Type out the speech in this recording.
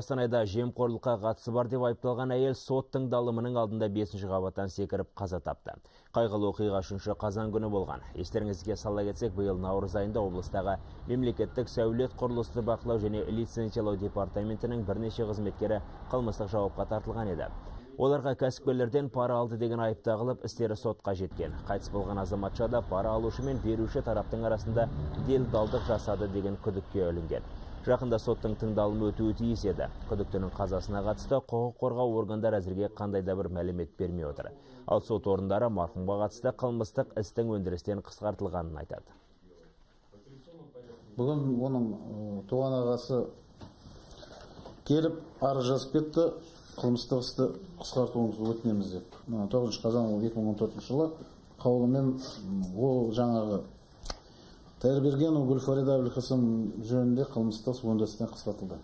Қостанайда жемқорлыққа қатысы бар деп айыпталған әйел сот тыңдалымының алдында 5-ші қабаттан секіріп қаза тапты. Қайғылы оқиға 3 қазан күні болған. Естеріңізге сала кетсек, биыл наурыз айында облыстағы мемлекеттік сәулет құрылысты бақылау және лицензиялау департаментінің бірнеше қызметкері қылмыстық жауапқа тартылған еді. Оларға кәсіпкерлерден пара алды деген айып тағылып, істері сотқа жеткен. Қайтыс болған азаматша да пара алушы мен беруші тараптың арасында делдалдық жасады деген күдікке ілінген. Жақында соттың тыңдалымы өтуі тиіс еді. Күдіктінің қазасына қатысты құқық қорғау органдар әзірге қандай да бір мәлімет бермей отыр. Ал сот орындары марқұмға қатысты қылмыстық істің өндірістен қысқартылғанын айтады. Бүгін оның туған ағасы келіп арыз жазып кетті, қылмыстық істі қысқартуыңызды өтінеміз деп. 9 қазан 2014 жылы қаулымен ол жаңағы Тайырбергенова Гүлфарида Әбілқасым жөнінде қылмыстық өндірістен қысқартылды.